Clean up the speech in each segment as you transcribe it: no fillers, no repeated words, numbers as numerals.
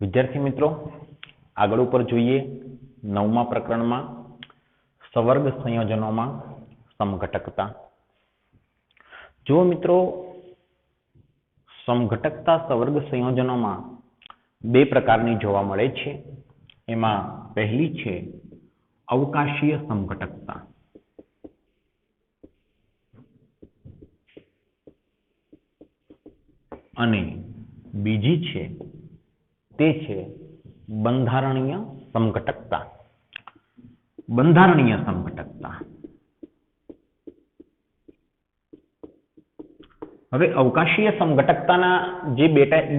વિદ્યાર્થી મિત્રો, આગળ ઉપર જોઈએ 9મા પ્રકરણમાં સવર્ગ સંયોજનોમાં સમઘટકતા. જો મિત્રો, સમઘટકતા સવર્ગ સંયોજનોમાં બે પ્રકારની જોવા મળે છે. એમાં પહેલી છે અવકાશીય સમઘટકતા અને બીજી છે તે છે બંધારણીય સમઘટકતા. બંધારણીય સમઘટકતા. હવે અવકાશીય સમઘટકતાના જે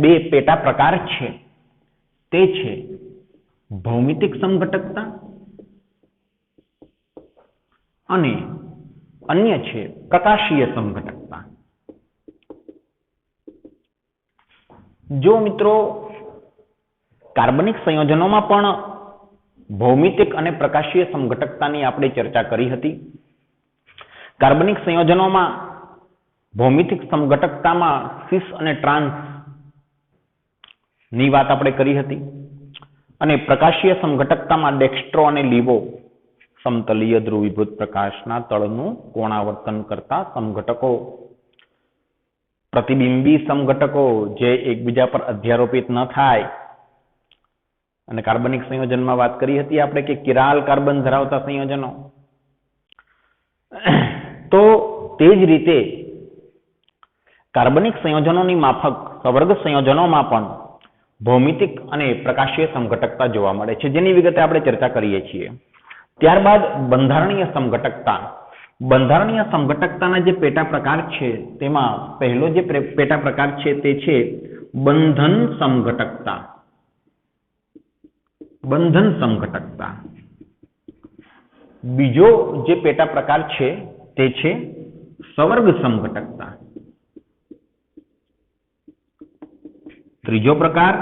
બે પેટા પ્રકાર છે તે છે ભૌમિતિક સમઘટકતા અને અન્ય છે પ્રકાશીય સમઘટકતા. જો મિત્રો, કાર્બનિક સંયોજનોમાં પણ ભૌમિતિક અને પ્રકાશીય સમઘટકતાની આપણે ચર્ચા કરી હતી. કાર્બનિક સંયોજનોમાં ભૌમિતિક સમઘટકતામાં સિસ અને ટ્રાન્સ ની વાત આપણે કરી હતી અને પ્રકાશીય સમઘટકતામાં ડેક્સ્ટ્રો અને લીવો સમતલીય ધ્રુવીભૂત પ્રકાશના તળનું કોણાવર્તન કરતા સમઘટકો, પ્રતિબિંબી સમઘટકો જે એકબીજા પર અધ્યારોપિત ન થાય. અને કાર્બનિક સંયોજનમાં વાત કરી હતી આપણે કે કિરાલ કાર્બન ધરાવતા સંયોજનો. તો તે જ રીતે કાર્બનિક સંયોજનોની માફક સવર્ગ સંયોજનોમાં પણ ભૌમિતિક અને પ્રકાશીય સમઘટકતા જોવા મળે છે, જેની વિગતે આપણે ચર્ચા કરીએ છીએ. ત્યારબાદ બંધારણીય સમઘટકતા. બંધારણીય સમઘટકતાના જે પેટા પ્રકાર છે તેમાં પહેલો જે પેટા પ્રકાર છે તે છે બંધન સમઘટકતા. બંધન સમઘટકતા. બીજો જે પેટા પ્રકાર છે તે છે સવર્ગ સમઘટકતા. ત્રીજો પ્રકાર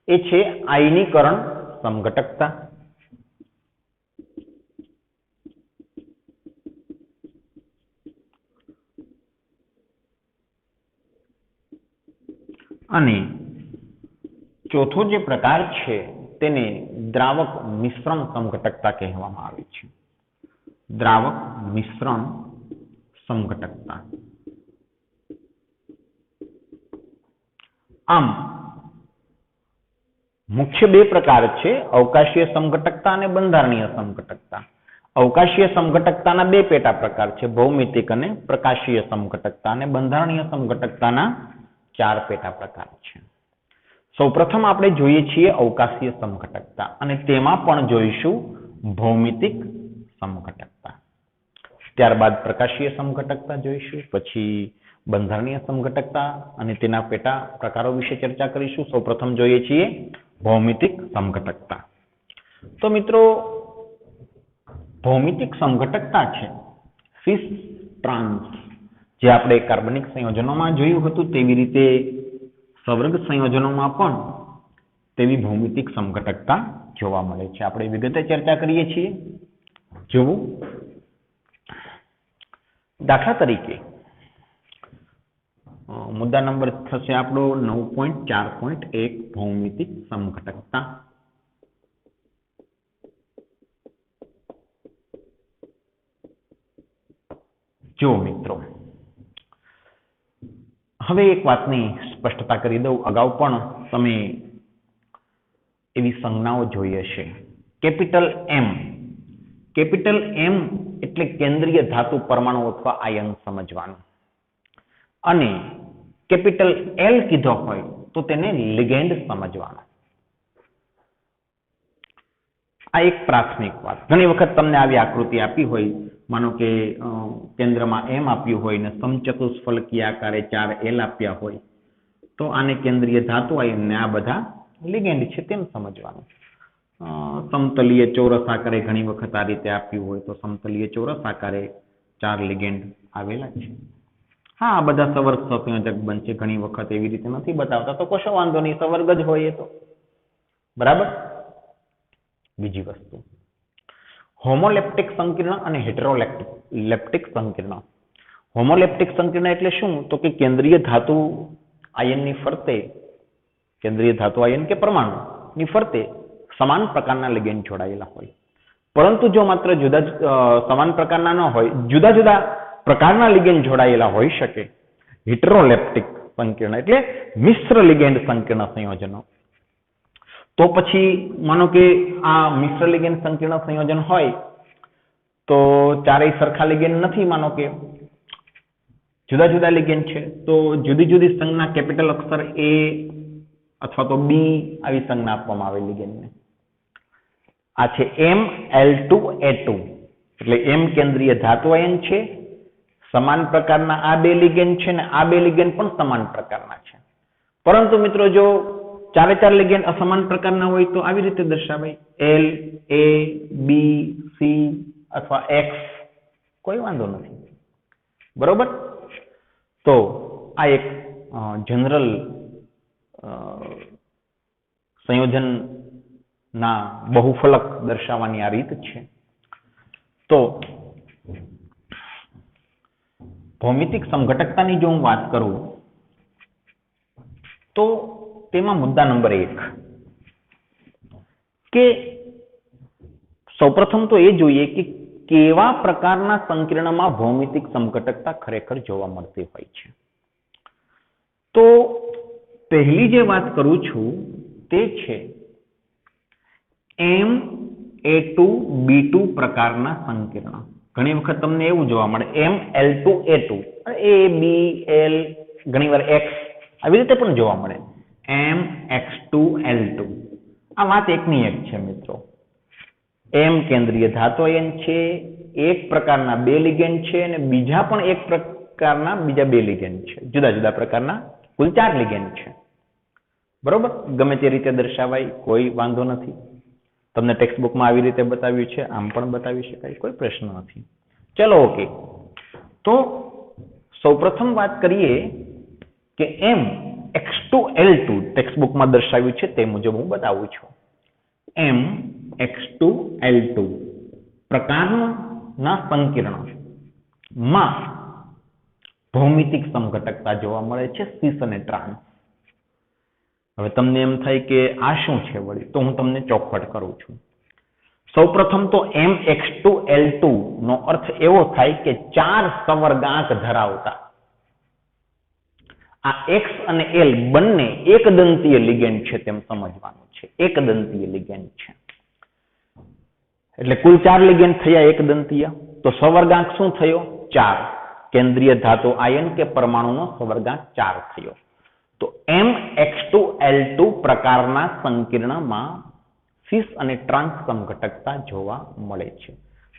એ છે આયનીકરણ સમઘટકતા. અને ચોથો જે પ્રકાર છે તેને દ્રાવક મિશ્રણ સમઘટકતા કહેવામાં આવે છે. દ્રાવક મિશ્રણ સમઘટકતા. આમ મુખ્ય બે પ્રકાર છે, અવકાશીય સમઘટકતા અને બંધારણીય સમઘટકતા. અવકાશીય સમઘટકતાના બે પેટા પ્રકાર છે, ભૌમિતિક અને પ્રકાશીય સમઘટકતા, અને બંધારણીય સમઘટકતાના 4 પેટા પ્રકાર છે. સૌપ્રથમ આપણે જોઈએ છીએ અવકાશીય સમઘટકતા અને તેમાં પણ જોઈશું ભૌમિતિક સમઘટકતા. ત્યારબાદ પ્રકાશીય સમઘટકતા જોઈશું, પછી બંધારણીય સમઘટકતા અને તેના પેટા પ્રકારો વિશે ચર્ચા કરીશું. સૌપ્રથમ જોઈએ છીએ ભૌમિતિક સમઘટકતા. તો મિત્રો, ભૌમિતિક સમઘટકતા છે સિસ ટ્રાન્સ, જે આપણે કાર્બનિક સંયોજનોમાં જોયું હતું તેવી રીતે સવર્ગ સંયોજનોમાં પણ તેવી ભૌમિતિક સમઘટકતા જોવા મળે છે. આપણે વિગતે ચર્ચા કરીએ છીએ. જુઓ, દાખલા તરીકે મુદ્દા નંબર થશે આપણો 9.4.1 ભૌમિતિક સમઘટકતા. જો મિત્રો, હવે એક વાતની સ્પષ્ટતા કરી દઉં. અગાઉ પણ તમે એવી સંજ્ઞાઓ જોઈ હશે. કેપિટલ એમ. કેપિટલ એમ એટલે કેન્દ્રીય ધાતુ પરમાણુ અથવા આયન સમજવાનું. અને કેપિટલ એલ કીધો હોય તો તેને લિગેન્ડ સમજવાનો. આ એક પ્રાથમિક વાત. ઘણી વખત તમને આવી આકૃતિ આપી હોય, માનો કે કેન્દ્રમાં એમ આપ્યું હોય ને સમચતુષ્ફલકીય આકારે 4 એલ આપ્યા હોય, તો આને કેન્દ્રીય ધાતુ આયનને આ બધા લિગેન્ડ છે તેમ સમજવાનું. સમતલીય ચોરસ આકારે ઘણી વખત આ રીતે આપ્યું હોય તો સમતલીય ચોરસ આકારે 4 લિગેન્ડ આવેલા છે. હા, આ બધા સવર્ગ સંયોજક બનશે. ઘણી વખત એવી રીતે નથી બતાવતા તો કશો વાંધો નહીં, સવર્ગ જ હોય એ તો બરાબર. બીજી વસ્તુ, હોમોલેપ્ટિક સંકીર્ણ અને હેટેરોલેપ્ટિક સંકીર્ણ. હોમોલેપ્ટિક સંકીર્ણ એટલે શું? તો કે કેન્દ્રીય ધાતુ આયનની ફરતે કેન્દ્રીય ધાતુ આયન કે પરમાણુની ફરતે સમાન પ્રકારના લિગેન્ડ જોડાયેલા હોય. પરંતુ જો માત્ર સમાન પ્રકારના ન હોય, જુદા જુદા પ્રકારના લિગેન્ડ જોડાયેલા હોઈ શકે, હિટરોલેપ્ટિક સંકીર્ણ એટલે મિશ્ર લિગેન્ડ સંકીર્ણ સંયોજનો, તો પછી માનો કે આ મિશ્ર લિગેન્ડ સંકીર્ણ સંયોજન હોય તો ચારેય સરખા લિગેન્ડ નથી, માનો કે જુદા જુદા લિગેન્ડ છે, તો જુદી જુદી સંજ્ઞા કેપિટલ અક્ષર A અથવા તો B આવી સંજ્ઞા આપવામાં આવે લિગેન્ડને. આ છે ML2A2 એટલે M કેન્દ્રીય ધાતુ આયન છે, સમાન પ્રકારના આ બે લિગેન્ડ છે ને આ બે લિગેન્ડ પણ સમાન પ્રકારના છે. પરંતુ મિત્રો જો ચારે ચાર લિગેન્ડ અસમાન પ્રકારના હોય તો આવી રીતે દર્શાવાય L, A, B, C અથવા X, કોઈ વાંધો નથી. બરોબર? તો આ એક જનરલ સંયોજનના બહુફલક દર્શાવવાની આ રીત છે. તો ભૌમિતિક સમઘટકતાની જો હું વાત કરું તો તેમાં મુદ્દા નંબર 1 કે સૌપ્રથમ તો એ જોઈએ કે કેવા પ્રકારના સંકીર્ણમાં ભૌમિતિક સમઘટકતા ખરેખર જોવા મળતી હોય છે. તો પહેલી જે વાત કરું છું તે છે MA2B2 પ્રકારના સંકીર્ણ. ઘણી વખત તમને એવું જોવા મળે ML2A2, A, B, L, ઘણીવાર X આવી રીતે પણ જોવા મળે MX2L2. આ વાત એકની એક છે મિત્રો. M કેન્દ્રીય ધાતુ આયન છે, એક પ્રકારના બે લિગેન્ડ છે અને બીજા પણ એક પ્રકારના બીજા બે લિગેન્ડ છે, જુદા જુદા પ્રકારના કુલ 4 લિગેન્ડ છે. બરોબર? ગમે તે રીતે દર્શાવાય, કોઈ વાંધો નથી. તમને ટેક્સ્ટ બુકમાં આવી રીતે બતાવ્યું છે, આમ પણ બતાવી શકાય, કોઈ પ્રશ્ન નથી. ચલો ઓકે. તો સૌપ્રથમ વાત કરીએ કે MX2L2 ટેક્સ્ટ બુકમાં દર્શાવ્યું છે તે મુજબ હું બતાવું છું. MX2L2 પ્રકારના સંકીર્ણમાં ભૌમિતિક સમઘટકતા જોવા મળે છે સિસ અને ટ્રાન્સ. હવે તમને એમ થાય કે આ શું છે વળી, તો હું તમને ચોખવટ કરું છું. સૌપ્રથમ તો MX2L2 નો અર્થ એવો થાય કે 4 સવર્ગાંક ધરાવતા. આ X અને L બંને એકદંતીય લિગેન્ડ છે તેમ સમજવાનું છે. એકદંતીય લિગેન્ડ છે એટલે કુલ 4 લિગેન્ડ થયા એકદંતીય. તો સવર્ગાંક શું થયો? 4. કેન્દ્રીય ધાતુ આયન કે પરમાણુનો સવર્ગાંક 4 થયો. તો MX2L2 પ્રકારના સંકીર્ણમાં સિસ અને ટ્રાન્સ સમઘટકતા જોવા મળે છે.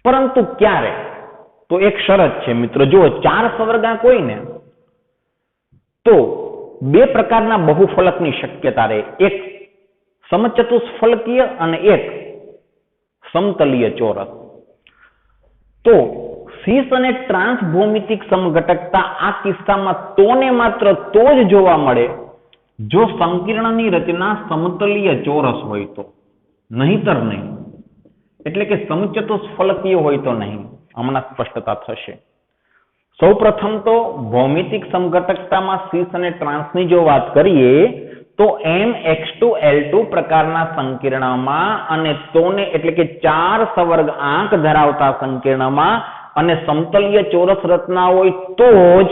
પરંતુ ક્યારે? તો એક શરત છે મિત્રો, જો 4 સવર્ગાંક હોય ને તો બે પ્રકારના બહુફલકની શક્યતા રહે, એક સમચતુષ્ફલકીય અને એક સમતલીય ચોરસ. તો સિસ અને ટ્રાન્સ ભૌમિતિક સમઘટકતા આ કિસ્સામાં તો ને માત્ર તો જ જોવા મળે જો સંકીર્ણની રચના સમતલીય ચોરસ હોય તો, નહીતર નહીં. એટલે કે સમચતુષ્ફલકીય હોય તો નહીં. હમણાં સ્પષ્ટતા થશે. સૌપ્રથમ તો ભૌમિતિક સમઘટકતામાં સિસ અને ટ્રાન્સની જો વાત કરીએ તો MX2L2 પ્રકારના સંકીર્ણમાં અને તોને એટલે કે 4 સવર્ગાંક ધરાવતા સંકીર્ણમાં અને સમતલીય ચોરસ રચના હોય તો જ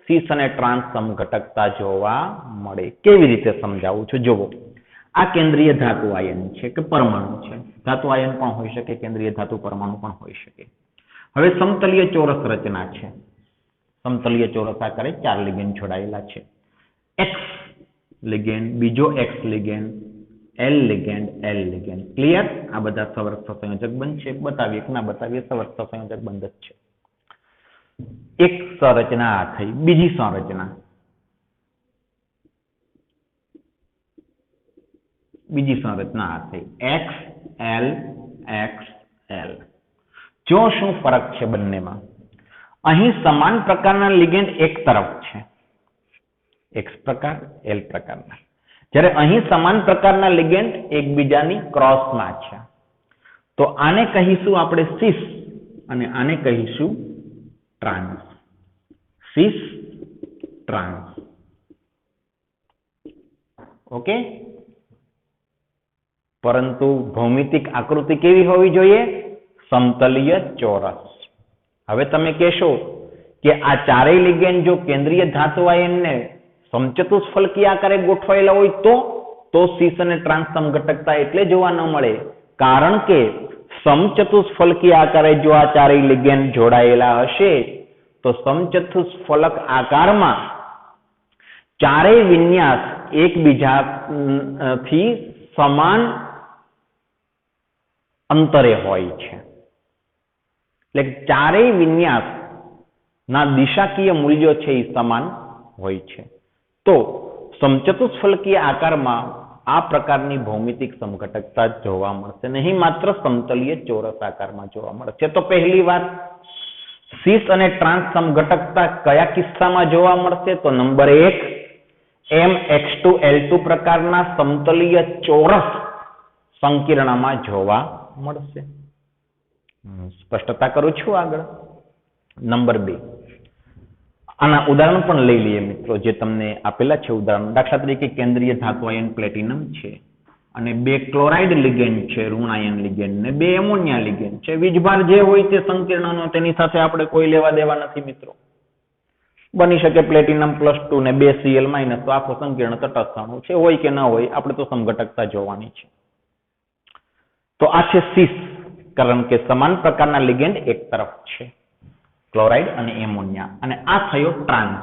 સિસ અને ટ્રાન્સ સમઘટકતા જોવા મળે. કેવી રીતે સમજાવું છું જુઓ. આ કેન્દ્રીય ધાતુ આયન છે કે પરમાણુ છે. ધાતુ આયન પણ હોઈ શકે, કેન્દ્રીય ધાતુ પરમાણુ પણ હોઈ શકે. હવે સમતલીય ચોરસ રચના છે. સમતલીય ચોરસ આકારે 4 લિગેન્ડ જોડાયેલા છે. X લિગેન્ડ, બીજો X ligand, L ligand, L ligand. Clear? આ બધા સવર્ત સંયોજક બંધ છે. બતાવીએ કે ના બતાવીએ, સવર્ત સંયોજક બંધ જ છે. એક સંરચના આ થઈ. બીજી સંરચના, આ થઈ X L X L. જો શું ફરક છે બંનેમાં? અહીં સમાન પ્રકારના લિગેન્ડ એક તરફ છે, X પ્રકાર, L પ્રકારના, જ્યારે અહીં સમાન પ્રકારના લિગેન્ડ એકબીજાની ક્રોસમાં છે. તો આને કહીશું આપણે સિસ અને આને કહીશું ટ્રાન્સ. સિસ ટ્રાન્સ. ઓકે, પરંતુ ભૌમિતિક આકૃતિ કેવી હોવી જોઈએ? સમતલીય ચોરસ. હવે તમે કહેશો કે આ ચારેય લિગેન્ડ જો કેન્દ્રીય ધાતુ આયનને સમચતુષ્ફલકી આકારે ગોઠવાયેલા હોય તો સીસ અને ટ્રાન્સ સમઘટકતા એટલે જોવા ન મળે, કારણ કે સમચતુષ્ફલકી આકારે જો આ ચારેય લિગેન્ડ જોડાયેલા હશે તો સમચતુષ્ફલક આકારમાં ચારેય વિન્યાસ એકબીજાથી સમાન અંતરે હોય છે. એટલે ચારેય વિન્યાસ ના દિશાકીય મૂલ્યો છે એ સમાન હોય છે. તો સમચતુષ્ફલકીય આકારમાં આ પ્રકારની ભૌમિતિક સમઘટકતા જોવા મળશે નહીં, માત્ર સમતલીય ચોરસ આકારમાં જોવા મળશે. તો પહેલી વાત, સીસ અને ટ્રાન્સ સમઘટકતા કયા કિસ્સામાં જોવા મળશે? તો નંબર 1, MX2L2 પ્રકારના સમતલીય ચોરસ સંકીર્ણમાં જોવા મળશે. સ્પષ્ટતા કરું છું આગળ. નંબર 2, આના ઉદાહરણ પણ લઈ લઈએ મિત્રો, જે તમને આપેલા છે ઉદાહરણ. દાખલા તરીકે કેન્દ્રીય ધાતુ આયન પ્લેટિનમ છે અને 2 ક્લોરાઇડ લિગેન્ડ છે, ઋણ આયન લિગેન્ડ, ને 2 એમોનિયા લિગેન્ડ છે. વીજભાર જે હોય તે સંકીર્ણનો તેની સાથે આપણે કોઈ લેવા દેવા નથી મિત્રો. બની શકે પ્લેટિનમ +2 ને 2 Cl- તો આખો સંકીર્ણ તટસ્થાણુ છે, હોય કે ન હોય, આપણે તો સમઘટકતા જોવાની છે. તો આ છે સીસ, કારણ કે સમાન પ્રકારના લિગેન્ડ એક તરફ છે, ક્લોરાઇડ અને એમોનિયા. અને આ થયો ટ્રાન્સ.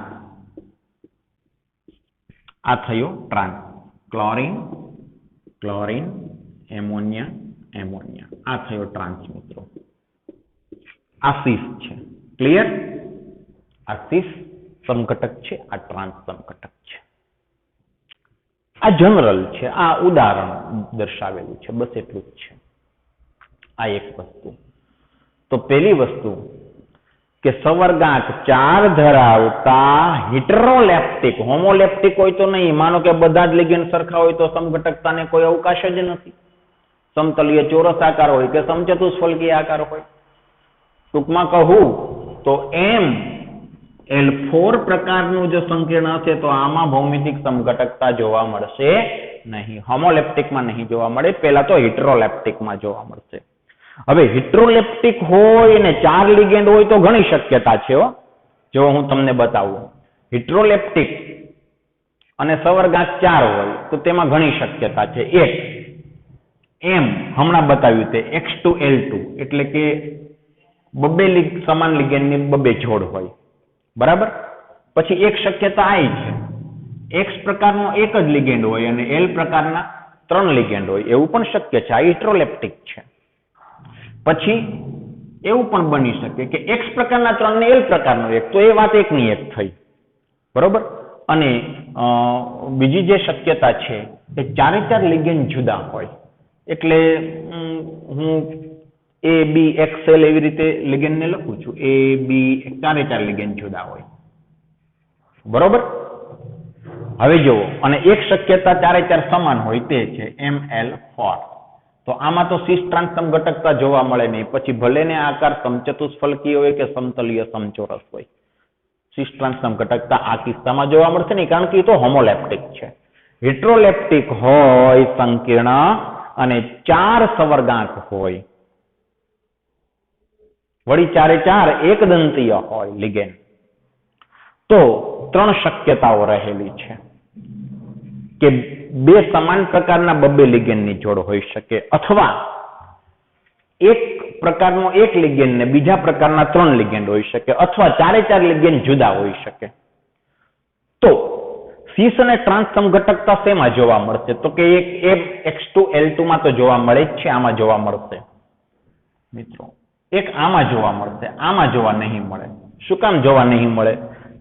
આ થયો trans, chlorine chlorine, ammonia ammonia. આ થયો ટ્રાન્સ મિત્રો. આ સીસ છે. ક્લિયર? આ સીસ સમઘટક છે, આ ટ્રાન્સ સમઘટક છે. આ જનરલ છે, આ ઉદાહરણ દર્શાવેલું છે, બસ એટલું જ છે. આ એક વસ્તુ. તો પહેલી વસ્તુ કે સવર્ગાંક 4 ધરાવતા હિટરોલેપ્ટિક, હોમોલેપ્ટિક હોય તો નહીં, માનો કે બધા જ લિગેન્ડ સરખા હોય તો સમઘટકતાને કોઈ અવકાશ જ નથી. સમતલીય ચોરસ આકાર હોય કે સમચતુષ્ફલકીય આકાર હોય. ટૂંકમાં કહું તો ML4 પ્રકારનું જો સંકીર્ણ હશે તો આમાં ભૌમિતિક સમઘટકતા જોવા મળશે નહીં, હોમોલેપ્ટિકમાં નહીં જોવા મળે, પહેલા તો હિટરોલેપ્ટિકમાં જોવા મળશે. હવે હિટ્રોલેપ્ટિક હોય ને 4 લિગેન્ડ હોય તો ઘણી શક્યતા છે. જો હું તમને બતાવું, હિટ્રોલેપ્ટિક અને સવર્ગાંક 4 હોય તો તેમાં ઘણી શક્યતા છે. એક હમણાં બતાવ્યું તે X2L2, એટલે કે બબ્બે સમાન લિગેન્ડની બબ્બે જોડ હોય, બરાબર. પછી એક શક્યતા આ છે, X પ્રકારનો એક જ લિગેન્ડ હોય અને L પ્રકારના 3 લિગેન્ડ હોય, એવું પણ શક્ય છે. આ હિટ્રોલેપ્ટિક છે. પછી એવું પણ બની શકે કે X પ્રકારના 3 ને L પ્રકારનો 1, તો એ વાત એકની એક થઈ, બરોબર. અને બીજી જે શક્યતા છે એ 4 લિગેન્ડ જુદા હોય, એટલે હું ABXL એવી રીતે લિગેન્ડને લખું છું. AB 4 લિગેન્ડ જુદા હોય, બરોબર. હવે જુઓ, અને એક શક્યતા 4 સમાન હોય તે છે ML4. તો આમાં તો સીસ ટ્રાન્સ સમઘટકતા જોવા મળે નહીં. પછી ભલે ને આકાર સમચતુષ્ફલકીય હોય કે સમતલીય સમચોરસ હોય, સીસ ટ્રાન્સ સમઘટકતા આ કિસ્સામાં જોવા મળશે નહીં, કારણ કે એ તો હોમોલેપ્ટિક છે. હિટ્રોલેપ્ટિક હોય સંકીર્ણ અને 4 સવર્ગાંક હોય, વળી 4 એકદંતીય હોય લિગેન્ડ, તો 3 શક્યતાઓ રહેલી છે કે 2 સમાન પ્રકારના બબ્બે લિગેન્ડની જોડ હોઈ શકે, અથવા એક પ્રકારનો એક લિગેન્ડ ને બીજા પ્રકારના 3 લિગેન્ડ હોઈ શકે, અથવા 4 લિગેન્ડ જુદા હોઈ શકે. તો સીસ અને ટ્રાન્સ સમઘટકતા શેમાં જોવા મળશે? તો કે એક X2L2 માં તો જોવા મળે જ છે, આમાં જોવા મળશે મિત્રો. એક આમાં જોવા મળશે, આમાં જોવા નહીં મળે. શું કામ જોવા નહીં મળે?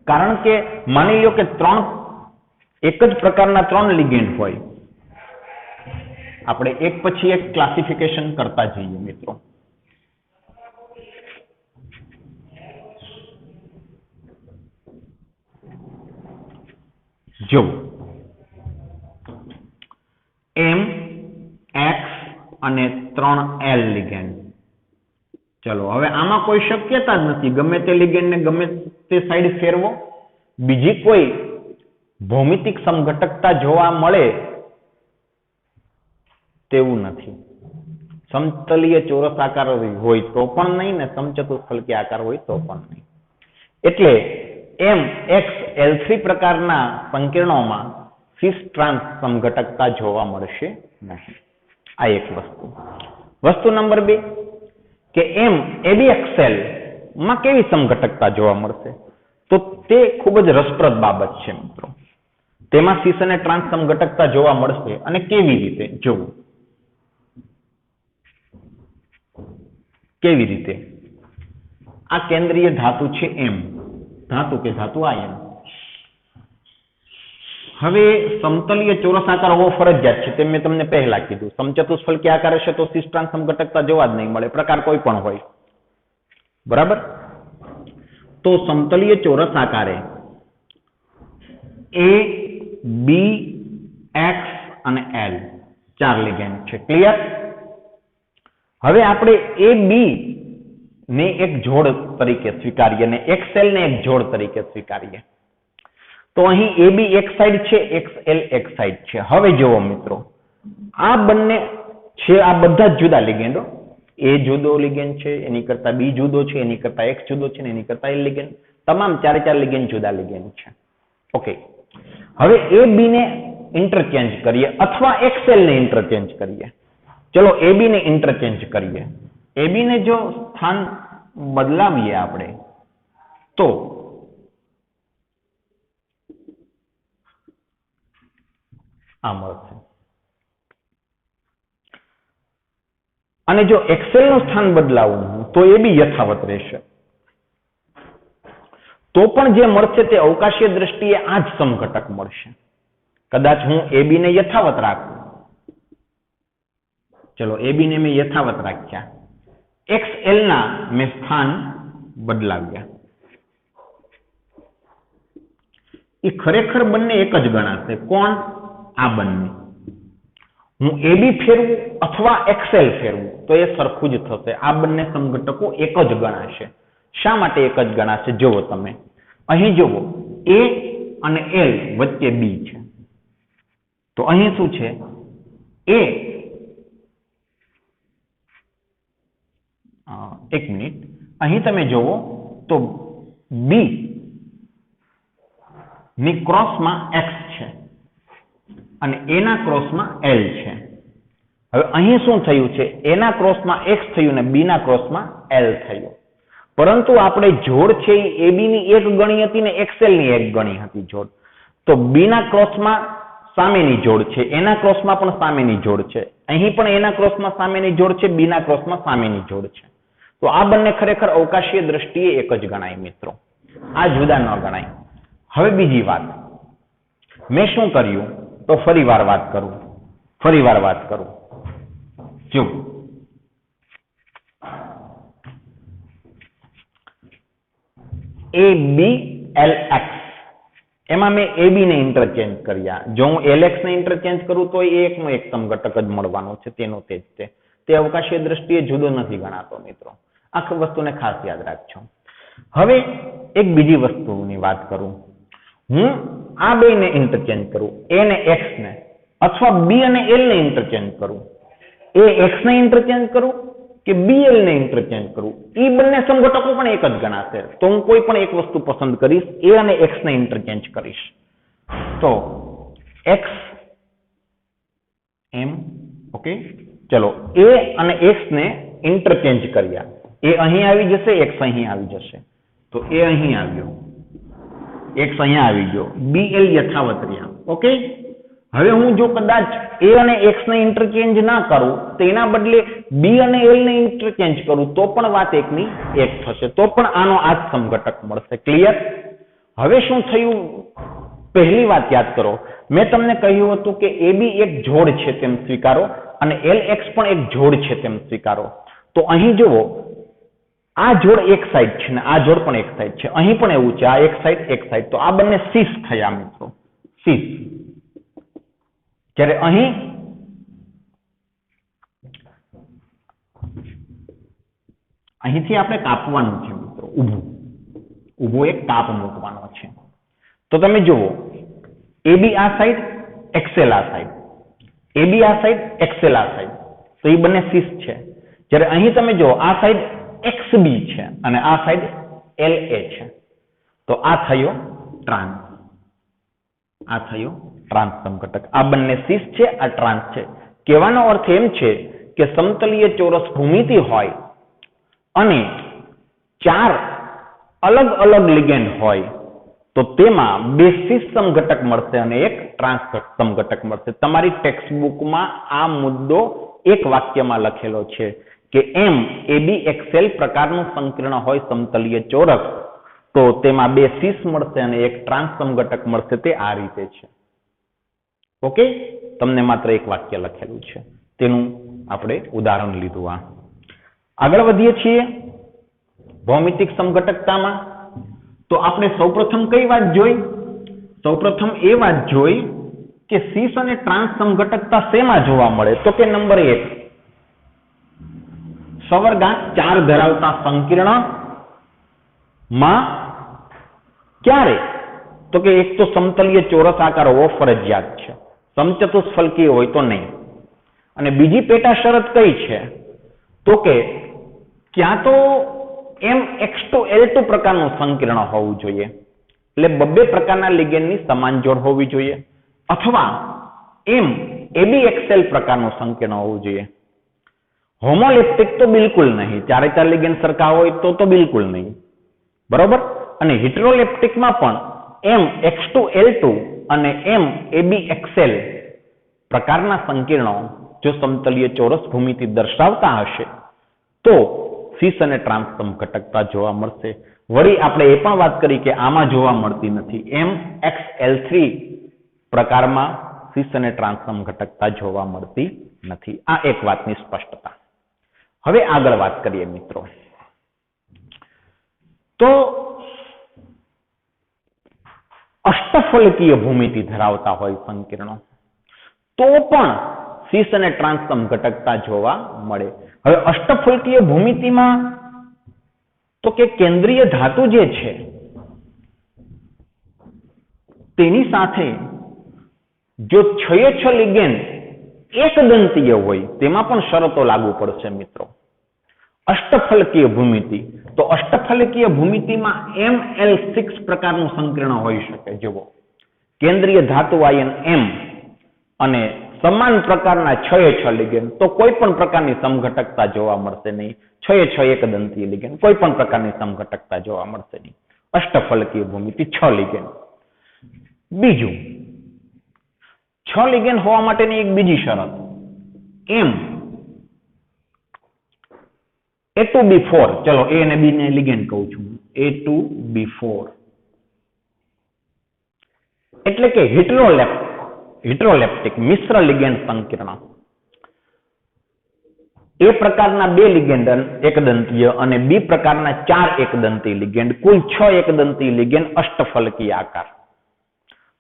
કારણ કે માની લો કે 3 એક જ પ્રકારના 3 લિગેન્ડ હોય. આપણે એક પછી એક ક્લાસિફિકેશન કરતા જઈએ મિત્રો. જો M, X અને 3L લિગેન્ડ. ચલો હવે આમાં કોઈ શક્યતા જ નથી, ગમે તે લિગેન્ડને ગમે તે સાઈડ ફેરવો, બીજી કોઈ ભૌમિતિક સમઘટકતા જોવા મળે તેવું નથી. સમતલીય ચોરસ આકાર હોય તો પણ નહીં ને સમચતુષ્ફલકી આકાર હોય તો પણ નહીં. એટલે MXL3 પ્રકારના સંકીર્ણોમાં સિસ ટ્રાન્સ સમઘટકતા જોવા મળશે નહીં. આ એક વસ્તુ નંબર 2 કે MABXL માં કેવી સમઘટકતા જોવા મળશે? તો તે ખૂબ જ રસપ્રદ બાબત છે મિત્રો. તેમાં સિસ અને ટ્રાન્સ સમઘટકતા જોવા મળશે અને કેવી રીતે જોવું? કેવી રીતે? આ કેન્દ્રીય ધાતુ છે M, ધાતુ આયન. હવે સમતલીય ચોરસ આકાર હોવો ફરજિયાત છે, તેમ મેં તમને પહેલા કીધું. સમચતુષ્ફલકી આકાર હશે તો સિસ ટ્રાન્સ સમઘટકતા જોવા જ નહીં મળે, પ્રકાર કોઈ પણ હોય. બરાબર? તો સમતલીય ચોરસ આકારે A, B, X અને L 4 લિગેન્ડ છે. ક્લિયર? હવે આપણે AB ને એક જોડ તરીકે સ્વીકારીએ અને XL ને એક જોડ તરીકે સ્વીકારીએ. તો અહીં AB એક સાઈડ છે, XL એક સાઈડ છે. હવે જુઓ મિત્રો, આ બંને છે, આ બધા જ જુદા લિગેન્ડો. A જુદો લિગેન્ડ છે, એની કરતા B જુદો છે, એની કરતા X જુદો છે, એની કરતા L લિગેન્ડ. તમામ 4 લિગેન્ડ જુદા લિગેન્ડ છે. ઓકે. હવે AB ને ઇન્ટરચેન્જ કરીએ અથવા XL ને ઇન્ટરચેન્જ કરીએ. ચલો AB ને ઇન્ટરચેન્જ કરીએ. AB ને જો સ્થાન બદલાવીએ આપણે તો આ મળશે. અને જો XL નું સ્થાન બદલાવું તો AB યથાવત રહેશે. તો પણ જે મળશે તે અવકાશીય દ્રષ્ટિએ આ જ સમઘટક મળશે. કદાચ હું AB ને યથાવત રાખું. ચલો AB ને મેં યથાવત રાખ્યા, XL ના મેં સ્થાન બદલાવ્યા. એ ખરેખર બંને એક જ ગણાશે. કોણ? આ બંને. હું AB ફેરવું અથવા XL ફેરવું તો એ સરખું જ થશે. આ બંને સમઘટકો એક જ ગણાશે. શા માટે એક જ ગણાશે? જુઓ તમે અહીં જુઓ, A અને L વચ્ચે B છે. તો અહીં શું છે? એક મિનિટ, અહીં તમે જુઓ તો B ની ક્રોસમાં X છે અને A ના ક્રોસમાં L છે. હવે અહીં શું થયું છે? A ના ક્રોસમાં X થયું ને B ના ક્રોસમાં L થયું. પરંતુ આપણે જોડ છે એ AB ની એક ગણી હતી ને XL ની એક ગણી હતી જોડ. તો B ના ક્રોસમાં સામેની જોડ છે, A ના ક્રોસમાં પણ સામેની જોડ છે, અહીં પણ A ના ક્રોસમાં સામેની જોડ છે, B ના ક્રોસમાં સામેની જોડ છે. તો આ બંને ખરેખર અવકાશીય દ્રષ્ટિએ એક જ ગણાય મિત્રો. આ જુદા ન ગણાય. હવે બીજી વાત, મેં શું કર્યું? તો ફરીવાર વાત કરું. જો ABLX એમાં મેં AB ને ઇન્ટરચેન્જ કર્યા. જો હું LX ને ઇન્ટરચેન્જ કરું તો એ એકનો એક સમઘટક જ મળવાનો છે, તેનો તે જ તે અવકાશીય દ્રષ્ટિએ જુદો નથી ગણાતો મિત્રો. આખી વસ્તુને ખાસ યાદ રાખજો. હવે એક બીજી વસ્તુની વાત કરું. હું આ બેને ઇન્ટરચેન્જ કરું, A ને X ને, અથવા B અને L ને ઇન્ટરચેન્જ કરું, AX ને ઇન્ટરચેન્જ કરું કે BL ને ઇન્ટરચેન્જ કરું, એ બંને સમઘટકો પણ એક જ ગણાશે. તો હું કોઈ પણ એક વસ્તુ પસંદ કરીશ, A અને X ને ઇન્ટરચેન્જ કરીશ. તો X M, ઓકે. ચલો A અને X ને ઇન્ટરચેન્જ કર્યા. A અહીં આવી જશે, X અહીં આવી જશે. તો A અહીં આવ્યો, X અહીંયા આવી ગયો, BL યથાવત રહ્યા. ઓકે. હવે હું જો કદાચ A અને X ને ઇન્ટરચેન્જ ના કરું, તેના બદલે B અને L ને ઇન્ટરચેન્જ કરું તો પણ વાત એકની એક થશે. તો પણ આનો આ જ સમઘટક મળશે. ક્લિયર? હવે શું થયું? પહેલી વાત યાદ કરો, મેં તમને કહ્યું હતું કે AB એક જોડ છે તેમ સ્વીકારો અને LX પણ એક જોડ છે તેમ સ્વીકારો. તો અહીં જુઓ, આ જોડ એક સાઈડ છે ને આ જોડ પણ એક સાઈડ છે. અહીં પણ એવું છે, આ એક સાઈડ. તો આ બંને સિસ થયા મિત્રો, સિસ. જ્યારે અહીં અહીંથી આપણે કાપવાનું છે મિત્રો, ઊભું એક કાપ મૂકવાનો છે. તો તમે જુઓ, AB આ સાઈડ, XL આ સાઈડ. AB આ સાઈડ, XL આ સાઈડ, તો એ બંને સીસ છે. જ્યારે અહીં તમે જો આ સાઈડ XB છે અને આ સાઈડ LA છે, તો આ થયો ટ્રાન્સ. આ થયો ટ્રાન્સ સમઘટક. આ બંને સીસ છે, આ ટ્રાન્સ છે. કહેવાનો અર્થ એમ છે કે સમતલીય ચોરસ ભૂમિતિ હોય અને 4 અલગ અલગ લિગેન્ડ હોય તો તેમાં 2 સીસ સમઘટક મળશે અને એક ટ્રાન્સ સમઘટક મળશે. તમારી ટેક્સ્ટ બુકમાં આ મુદ્દો એક વાક્યમાં લખેલો છે કે MABXL પ્રકારનું સંકીર્ણ હોય સમતલીય ચોરસ તો તેમાં 2 સીસ મળશે અને એક ટ્રાન્સ સમઘટક મળશે. તે આ રીતે છે. ઓકે, તમને માત્ર એક વાક્ય લખેલું છે, તેનું આપણે ઉદાહરણ લીધું. આગળ વધીએ છીએ ભૌમિતિક સમઘટકતામાં. તો આપણે સૌપ્રથમ કઈ વાત જોઈ? સૌપ્રથમ એ વાત જોઈ કે સીસ અને ટ્રાન્સ સમઘટકતા શેમાં જોવા મળે? તો કે નંબર 1, સવર્ગાંક 4 ધરાવતા સંકીર્ણ માં. ક્યારે? તો કે એક તો સમતલીય ચોરસ આકાર હોવો ફરજિયાત છે, સમચતુષ્ફલકીય હોય તો નહીં. અને બીજી પેટા શરત કઈ છે? તો કે ક્યાં તો MX2L2 પ્રકારનું સંકીર્ણ હોવું જોઈએ, એટલે બબ્બે પ્રકારના લિગેન્ડની સમાન જોડ હોવી જોઈએ, અથવા MABXL પ્રકારનું સંકીર્ણ હોવું જોઈએ. હોમોલેપ્ટિક તો બિલકુલ નહીં, 4 લિગેન્ડ સરખા હોય તો બિલકુલ નહીં. બરોબર. અને હિટ્રોલેપ્ટિકમાં પણ MX2L2 અને MABXL પ્રકારના સંકીર્ણો જો સમતલીય ચોરસ ભૂમિતિ દર્શાવતા હશે તો સીસ અને ટ્રાન્સ સમઘટકતા જોવા મળશે. વળી આપણે એ પણ વાત કરી કે આમાં જોવા મળતી નથી. MXL3 પ્રકારમાં સીસ અને ટ્રાન્સ સમઘટકતા જોવા મળતી નથી. આ એક વાતની સ્પષ્ટતા. હવે આગળ વાત કરીએ મિત્રો. તો અષ્ટફલકીય ભૂમિતિ ધરાવતા હોય સંકીર્ણો તો પણ સીસ અને ટ્રાન્સ સમઘટકતા જોવા મળે. હવે અષ્ટફલકીય ભૂમિતિમાં તો કે કેન્દ્રીય ધાતુ જે છે તેની સાથે જો 6 લિગેન્ડ એકદંતીય હોય તેમાં પણ શરતો લાગુ પડશે મિત્રો. અષ્ટફલકીય ભૂમિતિ, તો અષ્ટફલકીય ભૂમિતિમાં ML6 પ્રકારનું સંકીર્ણ હોઈ શકે. જુઓ, કેન્દ્રીય ધાતુ આયન M અને સમાન પ્રકારના 6 લિગેન્ડ, તો કોઈ પણ પ્રકારની સમઘટકતા જોવા મળશે નહીં. 6 એકદંતીય લિગેન્ડ, કોઈ પણ પ્રકારની સમઘટકતા જોવા મળશે નહીં. અષ્ટફલકીય ભૂમિતિ 6 લિગેન્ડ. બીજું, 6 લિગેન્ડ હોવા માટેની એક બીજી શરત, A2B4, ચલો A અને B ને લિગેન્ડ કહું છું, A2B4 એટલે કે હિટ્રોલેપ્ટિક મિશ્ર લિગેન્ડ સંકીર્ણ. A પ્રકારના 2 લિગેન્ડ એકદંતીય અને B પ્રકારના 4 એકદંતીય લિગેન્ડ, કુલ 6 એકદંતીય લિગેન્ડ અષ્ટફલકીય આકાર.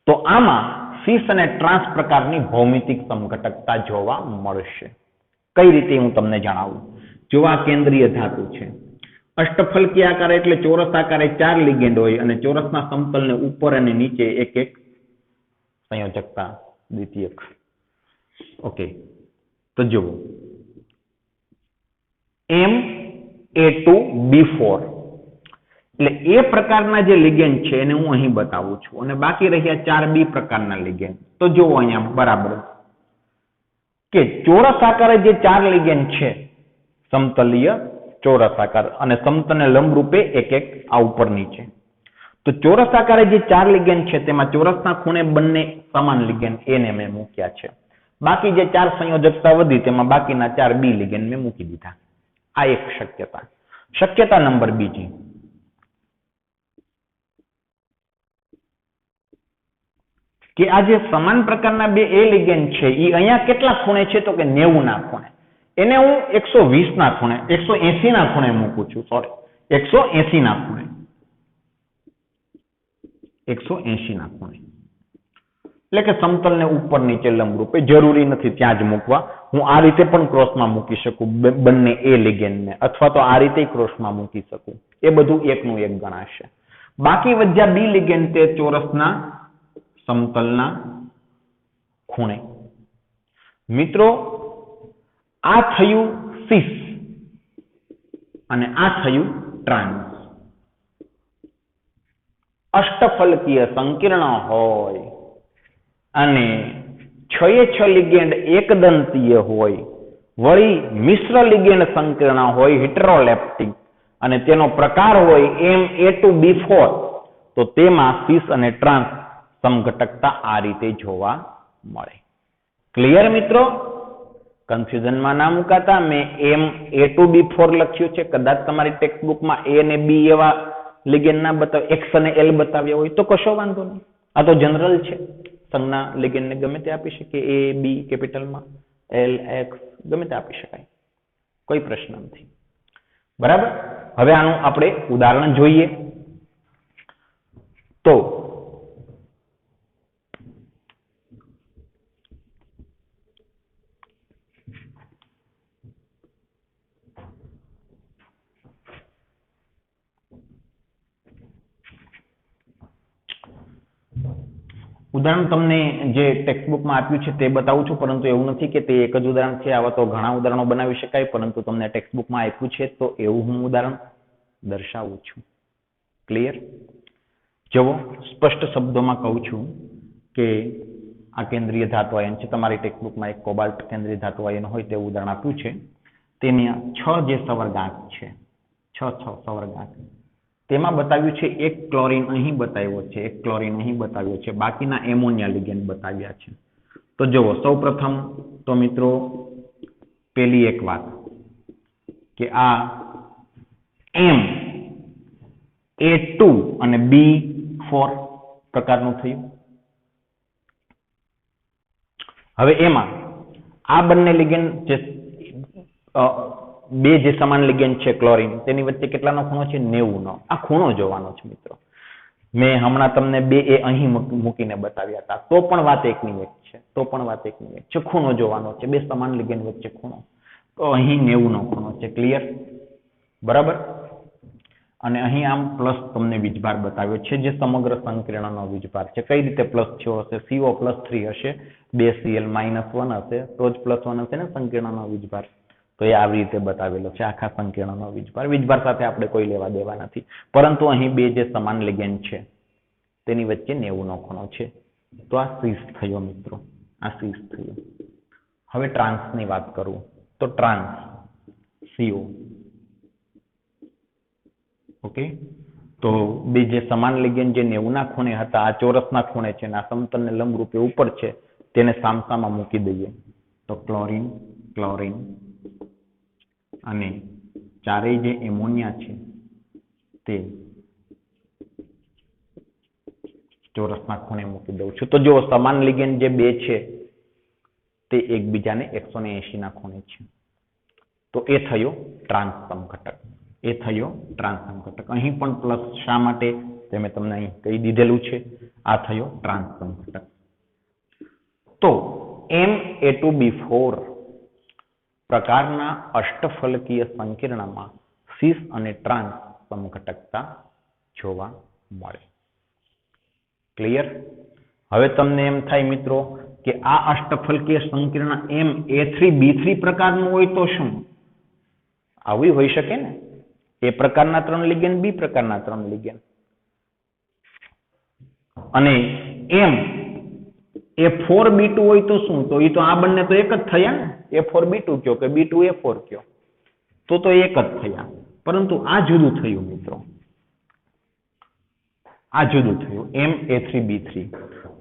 તો આમાં સીસ અને ટ્રાન્સ પ્રકારની ભૌમિતિક સમઘટકતા જોવા મળશે. કઈ રીતે હું તમને જણાવું. જો આ કેન્દ્રીય ધાતુ છે, અષ્ટફલકીય આકાર એટલે ચોરસ આકારે 4 લિગેન્ડ હોય અને ચોરસના સમતલને ઉપર અને નીચે એક એક સંયોજકતા દ્વિતીયક. ઓકે, તો જુઓ MA2B4 એટલે એ પ્રકારના જે લિગેન્ડ છે એને હું અહીં બતાવું છું અને બાકી રહ્યા 4 B પ્રકારના લિગેન્ડ. તો જુઓ અહીંયા બરાબર કે ચોરસ આકારે જે 4 લિગેન્ડ છે સમતલીય ચોરસ આકાર અને સમતલને લંબરૂપે એક એક આ ઉપર નીચે. તો ચોરસ આકારે જે 4 લિગેન્ડ છે તેમાં ચોરસના ખૂણે બંને સમાન લિગેન્ડ A ને મેં મૂક્યા છે. બાકી જે 4 સંયોજકતા વધી તેમાં બાકીના 4 B લિગેન્ડ મેં મૂકી દીધા. આ એક શક્યતા. શક્યતા નંબર બીજી, કે આ જે સમાન પ્રકારના 2 A લિગેન્ડ છે એ અહીંયા કેટલા ખૂણે છે? તો કે 90 ના ખૂણે. એને હું 120 ના ખૂણે, 180 ના ખૂણે મૂકું છું. સોરી, 180 ના ખૂણે, 180 ના ખૂણે. એટલે કે સમતલને ઉપર નીચે લંબરૂપે. જરૂરી નથી ત્યાં જ મૂકવા, હું આ રીતે પણ ક્રોસમાં મૂકી શકું બંને A લિગેન્ડને, અથવા તો આ રીતે ક્રોસમાં મૂકી શકું. એ બધું એકનું એક ગણાશે. બાકી વધ્યા B લિગેન્ડ તે ચોરસના સમતલના ખૂણે. મિત્રો આ થયું સિસ અને આ થયું ટ્રાન્સ. અષ્ટફલકીય સંકીર્ણ હોય અને 6 લિગેન્ડ એકદંતીય હોય, વળી મિશ્ર લિગેન્ડ સંકીર્ણ હોય હેટરોલેપ્ટિક અને તેનો પ્રકાર હોય MA2B4, તો તેમાં સિસ અને ટ્રાન્સ સમઘટકતા આ રીતે જોવા મળે. ક્લિયર મિત્રો? કન્ફ્યુઝનમાં ના મુકાતા. મેં MA2B4 લખ્યું છે, કદાચ તમારી ટેક્સ્ટબુકમાં A અને B એવા લિગેન્ડ ના બતાવે, X અને L બતાવ્યા હોય તો કશો વાંધો નહીં. આ તો જનરલ છે, સંજ્ઞા લિગેન્ડ ને ગમે તે આપી શકીએ, A B કેપિટલમાં, L X ગમે તે આપી શકાય, કોઈ પ્રશ્ન નથી. બરાબર. હવે આનું આપણે ઉદાહરણ જોઈએ. તો ઉદાહરણ તમને જે ટેક્સ્ટબુકમાં આપ્યું છે તે બતાવું છું, પરંતુ એવું નથી કે તે એક જ ઉદાહરણ છે. આવા તો ઘણા ઉદાહરણો બનાવી શકાય, પરંતુ તમને ટેક્સ્ટબુકમાં આપ્યું છે તો એવું હું ઉદાહરણ દર્શાવું છું. ક્લિયર? જુઓ, સ્પષ્ટ શબ્દોમાં કહું છું કે આ કેન્દ્રીય ધાતુ આયન છે. તમારી ટેક્સ્ટબુકમાં એક કોબાલ્ટ કેન્દ્રીય ધાતુ આયન હોય તેવું ઉદાહરણ આપ્યું છે. તેના 6 જે સવર્ગાંક છે, 6 સવર્ગાંક, તેમાં બતાવ્યું છે એક ક્લોરીન અહીં બતાવ્યો છે, એક ક્લોરીન અહીં બતાવ્યો છે, બાકીના એમોનિયા લિગેન્ડ બતાવ્યા છે. તો જુઓ, સૌપ્રથમ તો મિત્રો પેલી એક વાત કે આ MA2 અને B4 પ્રકારનું થયું. હવે એમાં આ બંને લિગેન્ડ જે બે જે સમાન લિગેન્ડ છે ક્લોરીન, તેની વચ્ચે કેટલાનો ખૂણો છે? 90 નો. આ ખૂણો જોવાનો છે મિત્રો. મેં હમણાં તમને 2A અહીં મૂકીને બતાવ્યા હતા, તો પણ વાત એકની એક છે. ખૂણો જોવાનો છે, બે સમાન લિગેન્ડ વચ્ચે ખૂણો. તો અહીં 90 નો ખૂણો છે. ક્લિયર? બરાબર. અને અહીં આમ પ્લસ તમને વીજભાર બતાવ્યો છે, જે સમગ્ર સંકીર્ણનો વીજભાર છે. કઈ રીતે પ્લસ થયો હશે? CO+3 હશે, 2Cl -1 હશે, તો જ +1 હશે ને સંકીર્ણનો વીજભાર. તો એ આવી રીતે બતાવેલો છે આખા સંકીર્ણનો વીજભાર. વીજભાર સાથે આપણે કોઈ લેવા દેવા નથી, પરંતુ અહીં બે જે સમાન લિગેન્ડ છે તેની વચ્ચે 90 નો ખૂણો છે. તો આ સિસ થયો મિત્રો, આ સિસ થયો. હવે ટ્રાન્સની વાત કરું તો ટ્રાન્સ CO. ઓકે, તો બે જે સમાન લિગેન્ડ જે 90 ના ખૂણે હતા, આ ચોરસના ખૂણે છે અને આ સમતલને લંબરૂપે ઉપર છે, તેને સામસામા મૂકી દઈએ તો ક્લોરીન ક્લોરીન અને ચારેય જે એમોનિયા છે તે ચોરસના ખૂણે મૂકી દઉં છું. તો જો સમાન લિગેન્ડ જે બે છે તે એકબીજાને 180 ના ખૂણે છે. તો એ થયો ટ્રાન્સ સમઘટક. અહીં પણ પ્લસ શા માટે તે મેં તમને અહીં કહી દીધેલું છે. આ થયો ટ્રાન્સ સમઘટક. તો MA2B4 પ્રકારના અષ્ટફલકીય સંકીર્ણમાં સિસ અને ટ્રાન્સ સમઘટકતા જોવા મળે. ક્લિયર? હવે તમને એમ થાય મિત્રો કે આ અષ્ટફલકીય સંકીર્ણ MA3B3 પ્રકારનું હોય તો શું? આવું હોઈ શકે ને. A પ્રકારના 3 લિગેન્ડ, B પ્રકારના 3 લિગેન્ડ, અને A4B2 હોય તો શું? તો એ તો આ બંને તો એક જ થયા ને. A4B2 કયો કે B2A4 કયો, તો એક જ થયા. પરંતુ આ જુદું થયું મિત્રો, આ જુદું થયું MA3B3.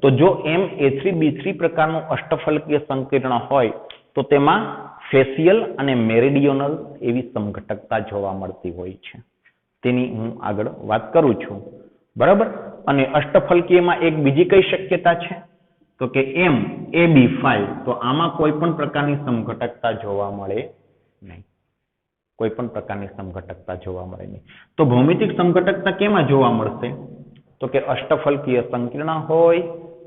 તો જો MA3B3 પ્રકારનું અષ્ટફલકીય સંકીર્ણ હોય તો તેમાં ફેશિયલ અને મેરિડિયોનલ એવી સમઘટકતા જોવા મળતી હોય છે. તેની હું આગળ વાત કરું છું. બરાબર. અને અષ્ટફલકીયમાં એક બીજી કઈ શક્યતા છે તો કે MAB5. તો આમાં કોઈ પણ પ્રકારની સમઘટકતા જોવા મળે નહીં. તો ભૌમિતિક સમઘટકતા કેમાં જોવા મળશે? તો કે અષ્ટફલકીય સંકીર્ણ હોય,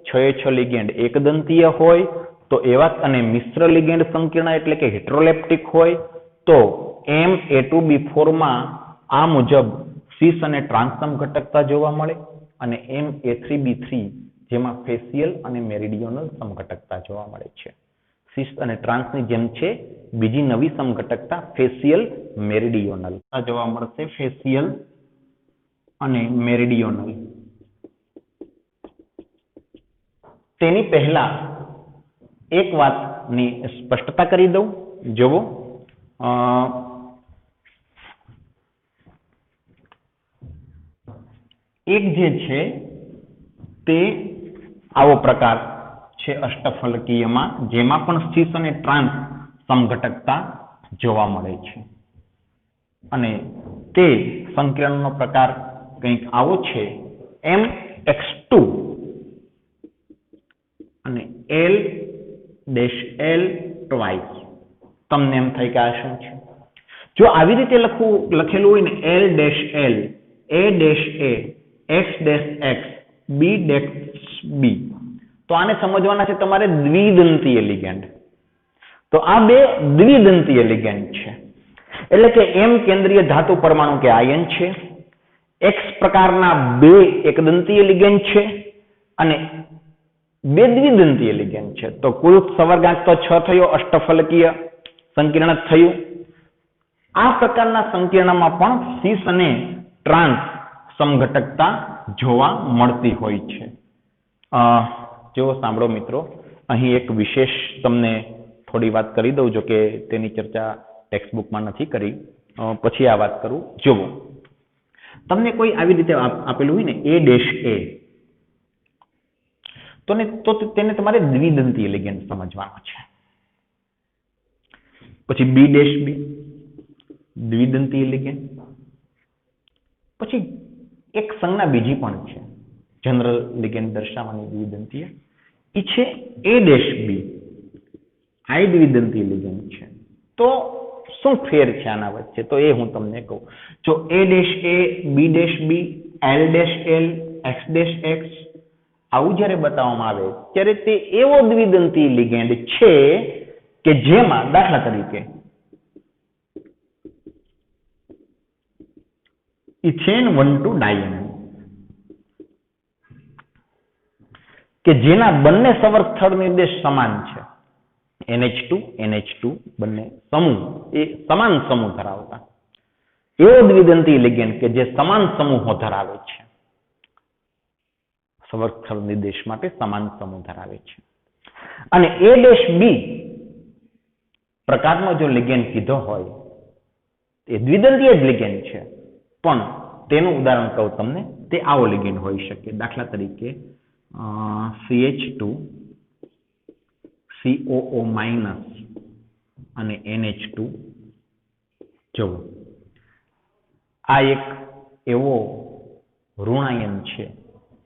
6 લિગેન્ડ એકદંતીય હોય, તો એવા અને મિશ્ર લિગેન્ડ સંકીર્ણ એટલે કે હેટરોલેપ્ટિક હોય, તો MA2B4 માં આ મુજબ સિસ અને ટ્રાન્સ સમઘટકતા જોવા મળે, અને MA3B3 જેમાં ફેશિયલ અને મેરિડિયોનલ સમઘટકતા જોવા મળે છે. સિસ અને ટ્રાન્સની જેમ છે બીજી નવી સમઘટકતા ફેશિયલ મેરિડિયોનલ જોવા મળશે. ફેશિયલ અને મેરિડિયોનલ. તેની પહેલા એક વાતની સ્પષ્ટતા કરી દઉં. જુઓ, એક જે છે તે આવો પ્રકાર છે અષ્ટફલકીયમાં, જેમાં પણ સિસ અને ટ્રાન્સ સમઘટકતા જોવા મળે છે. અને તે સંકીર્ણનો પ્રકાર કંઈક આવો છે, MX2 અને L-L ટ્વાઇસ. તમને એમ થાય કે આ શું છે? જો આવી રીતે લખેલું હોય ને L-L, A-A, X-X, B-B, તો આને સમજવાના છે તમારે દ્વિદંતીય લિગેન્ડ. તો આ બે દ્વિદંતીય લિગેન્ડ છે. એટલે કે M કેન્દ્રીય ધાતુ પરમાણુ કે આયન છે, X પ્રકારના બે એકદંતીય લિગેન્ડ છે અને બે દ્વિદંતીય લિગેન્ડ છે. તો કુલ સવર્ગાંક તો 6 થયો, અષ્ટફલકીય સંકીર્ણ થયું. આ પ્રકારના સંકીર્ણમાં પણ સિસ અને ટ્રાન્સ સમઘટકતા જોવા મળતી હોય છે. જો સાંભળો મિત્રો, અહીં એક વિશેષ તમને થોડી વાત કરી દઉં, જો કે તેની ચર્ચા ટેક્સ્ટ બુકમાં નથી કરી, પછી આ વાત કરું. જુઓ, તમને કોઈ આવી રીતે આપેલું હોય ને A-A, તો તેને તમારે દ્વિદંતીય લિગેન્ડ સમજવાનો છે. પછી B-B દ્વિદંતીય લિગેન્ડ. પછી એક સંજ્ઞા બીજી પણ છે જનરલ લિગેન્ડ દર્શાવવાની દ્વિદંતીય, એ છે A-B. આ દ્વિદંતીય લિગેન્ડ છે. તો શું ફેર છે આના વચ્ચે? તો એ હું તમને કહું. જો A-A, B-B, L-L, X-X આવું જ્યારે બતાવવામાં આવે ત્યારે તે એવો દ્વિદંતીય લિગેન્ડ છે કે જેમાં દાખલા તરીકે ઇથેન 1,2 ડાયન, કે જેના બંને સવર્ગ સ્થળ નિર્દેશ સમાન છે. NH2 બંને સમૂહ એ સમાન સમૂહ ધરાવતા એવો દ્વિદંતીય લિગેન્ડ કે જે સમાન સમૂહો ધરાવે છે, સવર્ગ સ્થળ નિર્દેશ માટે સમાન સમૂહ ધરાવે છે. અને A-B પ્રકારનો જો લિગેન્ડ કીધો હોય એ દ્વિદંતીય જ લિગેન્ડ છે, પણ તેનું ઉદાહરણ કહું તમને, તે આવો લિગેન્ડ હોઈ શકે. દાખલા તરીકે CH2 COO- અને NH2. જુઓ, આ એક એવો ઋણાયન છે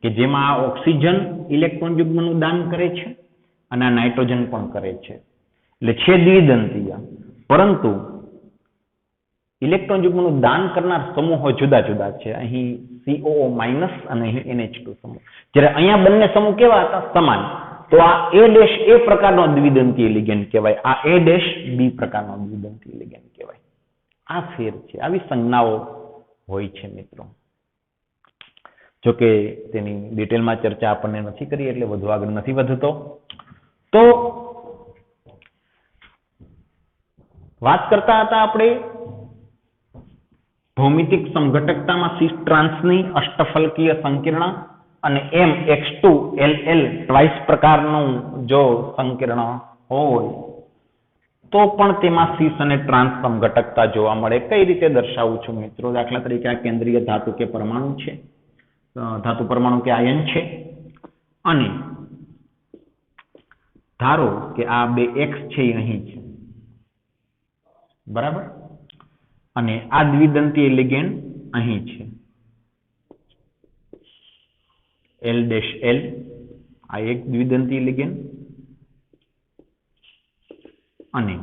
કે જેમાં આ ઓક્સિજન ઇલેક્ટ્રોન યુગ્મનું દાન કરે છે અને આ નાઇટ્રોજન પણ કરે છે. એટલે છે દ્વિદંતીય, પરંતુ ઇલેક્ટ્રોન યુગ્મનું દાન કરનાર સમૂહો જુદા જુદા છે. અહીં COO- અને અહીં NH2 સમૂહ. જ્યારે અહીંયા બંને સમૂહ કેવા હતા? સમાન. તો આ A-A પ્રકારનો દ્વિદંતીય લિગેન્ડ કહેવાય, આ A-B પ્રકારનો દ્વિદંતીય લિગેન્ડ કહેવાય. આ ફેર છે. આવી સંજ્ઞાઓ હોય છે મિત્રો. જોકે તેની ડિટેલમાં ચર્ચા આપણને નથી કરી એટલે વધુ આગળ નથી વધતો. તો વાત કરતા હતા આપણે ભૌમિતિક સમઘટકતામાં સિસ ટ્રાન્સની અષ્ટફલકીય સંકીર્ણ અને MX2 LL ટ્વાઇસ પ્રકારનું જો સંકીર્ણ હોય તો પણ તેમાં સિસ અને ટ્રાન્સ સમઘટકતા જોવા મળે. કઈ રીતે દર્શાવું છું મિત્રો? દાખલા તરીકે આ કેન્દ્રીય ધાતુ કે પરમાણુ છે, ધાતુ પરમાણુ કે આયન છે, અને ધારો કે આ બે X છે એ અહીં છે, બરાબર, અને આ દ્વિદંતીય લિગેન્ડ અહીં છે L-L, આ એક દ્વિદંતીય લિગેન્ડ, અને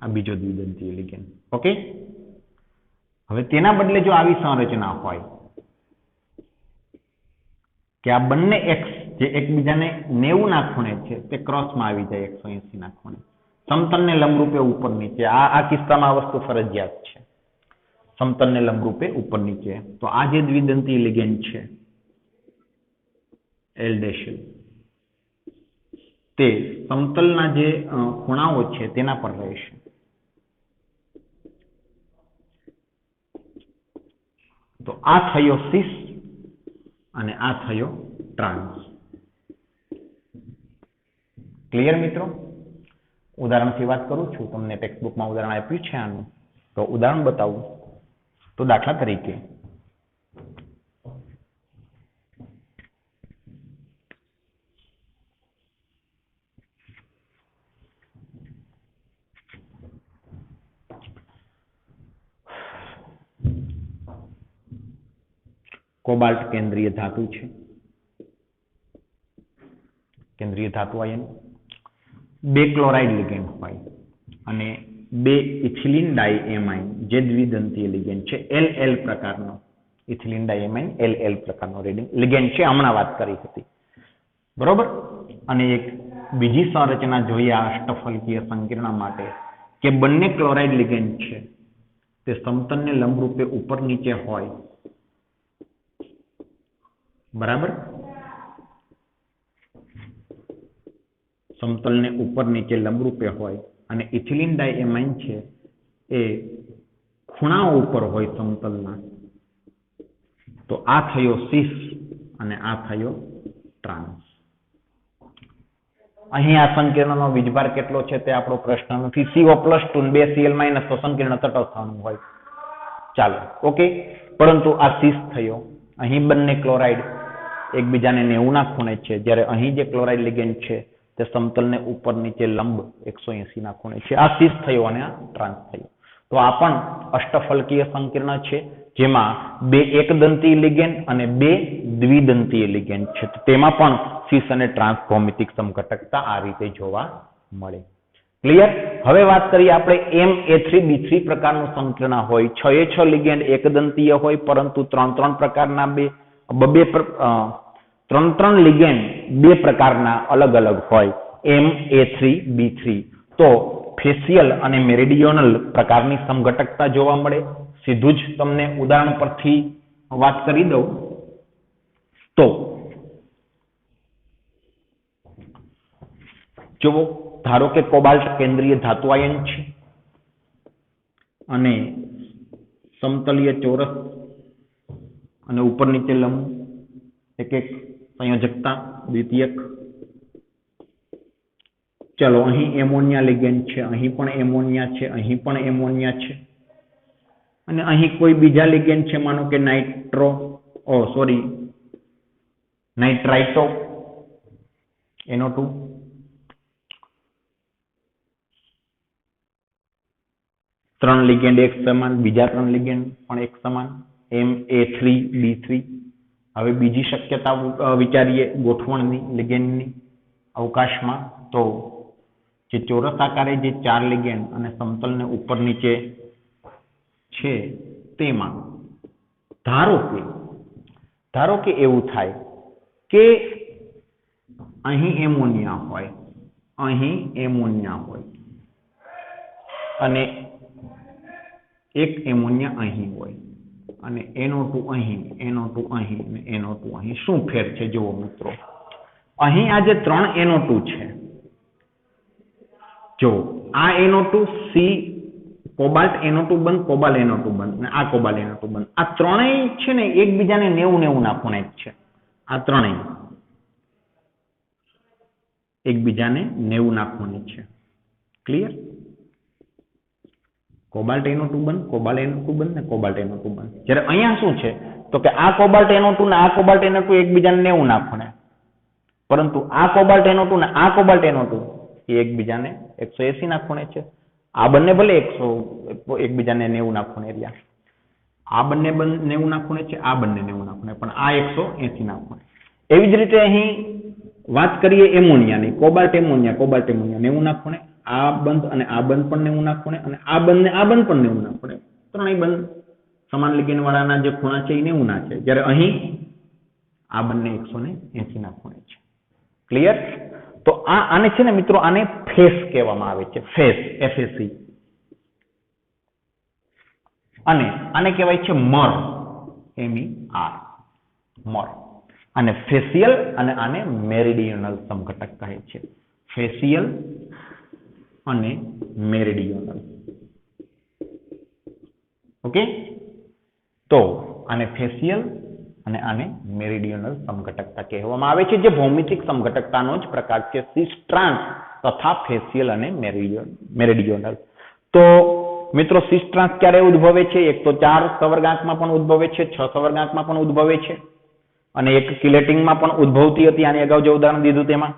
આ બીજો દ્વિદંતીય લિગેન્ડ. ઓકે, હવે તેના બદલે જો આવી સંરચના હોય કે આ બંને X જે એકબીજાને 90 ના ખૂણે છે તે ક્રોસમાં આવી જાય 180 ના ખૂણે, સમતલને લંબરૂપે ઉપર નીચે. આ કિસ્સામાં આ વસ્તુ ફરજિયાત છે, સમતલને લંબરૂપે ઉપર નીચે. તો આ જે દ્વિદંતીય લિગેન્ડ છે એલ ડેશ તે સમતલના જે ખૂણાઓ છે તેના પર રહેશે. તો આ થયો સિસ અને આ થયો ટ્રાન્સ. ક્લિયર મિત્રો? ઉદાહરણથી વાત કરું છું. તમને ટેક્સ્ટ બુકમાં ઉદાહરણ આપ્યું છે આનું, તો ઉદાહરણ બતાવું. તો દાખલા તરીકે કોબાલ્ટ કેન્દ્રીય ધાતુ છે. કેન્દ્રીય ધાતુ આયન. 2 ક્લોરાઇડ લિગેન્ડ હોય અને 2 ઇથિલિન ડાયએમાઇન જે દ્વિદંતીય લિગેન્ડ છે, LL પ્રકારનો ઇથિલિન ડાયએમાઇન LL પ્રકારનો લિગેન્ડ છે, હમણાં વાત કરી હતી, બરોબર. અને એક બીજી સંરચના જોઈએ આ અષ્ટફલકીય સંકીર્ણ માટે કે બંને ક્લોરાઇડ લિગેન્ડ છે તે સમતલને લંબરૂપે ઉપર નીચે હોય, બરાબર. સમતલને ઉપર નીચે લંબરૂપે હોય અને ઇથિલિન ડાયએમાઇન છે એ ખૂણાઓ ઉપર હોય સમતલના. તો આ થયો સિસ અને આ થયો ટ્રાન્સ. અહીં આ સંકીર્ણનો વીજભાર કેટલો છે તે આપણો પ્રશ્ન નથી. CO+2 2 Cl- તો સંકીર્ણ તટસ્થાનું હોય. ચાલો, ઓકે. પરંતુ આ સિસ થયો. અહીં બંને ક્લોરાઇડ એકબીજાને 90 ના ખૂણે છે, જ્યારે અહીં જે ક્લોરાઇડ લિગેન્ડ છે તે સમતલને ઉપર નીચે લંબ 180 ના ખૂણે છે. આ સિસ થયો અને આ ટ્રાન્સ થયો. તો આ પણ અષ્ટફલકીય સંકીર્ણ છે જેમાં 2 એકદંતીય લિગેન્ડ અને 2 દ્વિદંતીય લિગેન્ડ છે. તો તેમાં પણ સિસ અને ટ્રાન્સ ભૌમિતિક સમઘટકતા આ રીતે જોવા મળે. ક્લિયર? હવે વાત કરીએ આપણે MA3B3 પ્રકારનું સંકીર્ણ હોય. 6 લિગેન્ડ એકદંતીય હોય પરંતુ 3 પ્રકારના 3 લિગેન્ડ 2 પ્રકારના અલગ અલગ હોય. MA3B3 તો ફેશિયલ અને મેરિડિયોનલ પ્રકારની સમઘટકતા જોવા મળે. સીધું જ તમને ઉદાહરણ પરથી વાત કરી દઉં તો જુઓ, ધારો કે કોબાલ્ટ કેન્દ્રીય ધાતુ આયન છે અને સમતલીય ચોરસ અને ઉપર નીચે લંબ એક સંયોજકતા દ્વિતીયક. ચલો, અહીં એમોનિયા લિગેન્ડ છે, અહીં પણ એમોનિયા છે, અહીં પણ એમોનિયા છે અને અહીં કોઈ બીજા લિગેન્ડ છે, માનો કે નાઇટ્રાઇટો NO2. ત્રણ લિગેન્ડ એક સમાન, બીજા 3 લિગેન્ડ પણ એક સમાન, MA3B3. હવે બીજી શક્યતા વિચારીએ ગોઠવણની લિગેન્ડની અવકાશમાં. તો જે ચોરસ આકારે જે 4 લિગેન્ડ અને સમતલને ઉપર નીચે છે તેમાં ધારો કે એવું થાય કે અહીં એમોનિયા હોય, અહીં એમોનિયા હોય અને એક એમોનિયા અહીં હોય અને NO2 અહીં, NO2 અહીં અને NO2 અહીં. શું ફેર છે જુઓ મિત્રો. અહીં આ જે 3 NO2 છે, જો આ NO2 કોબાલ્ટ NO2 બંધ, કોબાલ્ટ NO2 બંધ અને આ કોબાલ્ટ NO2 બંધ. આ ત્રણેય છે ને એકબીજાને 90 ના ખૂણે જ છે. આ ત્રણેય એકબીજાને 90 ના ખૂણે છે. ક્લિયર? કોબાલ્ટ NO2 બંધ, કોબાલ્ટ NO2 બંધ ને કોબાલ્ટ NO2 બંધ. જ્યારે અહીંયા શું છે તો કે આ કોબાલ્ટ NO2 ને આ કોબાલ્ટ NO2 એકબીજાને 90 ના ખૂણે, પરંતુ આ કોબાલ્ટ NO2 ને આ કોબાલ્ટ NO2 એ એકબીજાને 180 ના ખૂણે છે. આ બંને ભલે એકબીજાને 90 ના ખૂણે રહ્યા, આ બંને 90 ના ખૂણે છે, આ બંને 90 ના ખૂણે, પણ આ 180 ના ખૂણે. એવી જ રીતે અહીં વાત કરીએ એમોનિયાની, કોબાલ્ટ એમોનિયા 90 ના ખૂણે, આ બંધ અને આ બંધ પણ 90 ના ખૂણે અને આ બંધ ને આ બંધ પણ 90 ના ખૂણે. ત્રણેય બંધ સમાન લિગેન્ડ વાળાના જે ખૂણા છે એ 90 ના છે, જ્યારે અહીં આ બંને 180 ના ખૂણે છે. ક્લિયર? તો આને છે ને મિત્રો, આને ફેસ કહેવામાં આવે છે. Face, FAC. અને આને કહેવાય છે મર, MER, મર. આને ફેશિયલ અને આને મેરિડિયનલ સમઘટક કહે છે. ફેશિયલ અને મેરિડિયનલ. ઓકે, તો આને ફેશિયલ અને આને મેરિડિયનલ સમઘટકતા કહેવામાં આવે છે, જે ભૌમિતિક સમઘટકતાનો જ પ્રકાર છે. સિસ ટ્રાન્સ તથા ફેશિયલ અને મેરિડિયનલ. તો મિત્રો સિસ ટ્રાન્સ ક્યારે ઉદ્ભવે છે? એક તો 4 સવર્ગાંકમાં પણ ઉદ્ભવે છે, 6 સવર્ગાંકમાં પણ ઉદ્ભવે છે, અને એક કિલેટિંગમાં પણ ઉદ્ભવતી હતી. આની અગાઉ જે ઉદાહરણ દીધું તેમાં,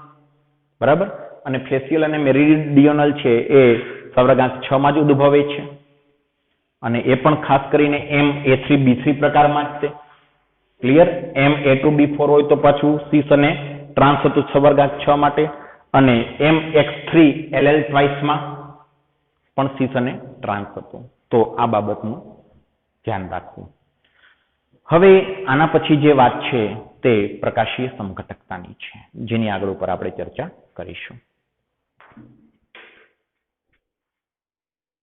બરાબર. અને ફેશિયલ અને મેરિડિયનલ છે એ સવર્ગાંક 6 માં જ ઉદ્ભવે છે, અને એ પણ ખાસ કરીને MA3B3 પ્રકારમાં જ છે. ક્લિયર? MA2B4 હોય તો પાછું સિસ અને ટ્રાન્સ હતું સવર્ગાંક 6 માટે, અને MX3LL ટ્વાઇસમાં પણ સિસ અને ટ્રાન્સ હતું. તો આ બાબતનું ધ્યાન રાખવું. હવે આના પછી જે વાત છે તે પ્રકાશીય સમઘટકતાની છે, જેની આગળ ઉપર આપણે ચર્ચા કરીશું.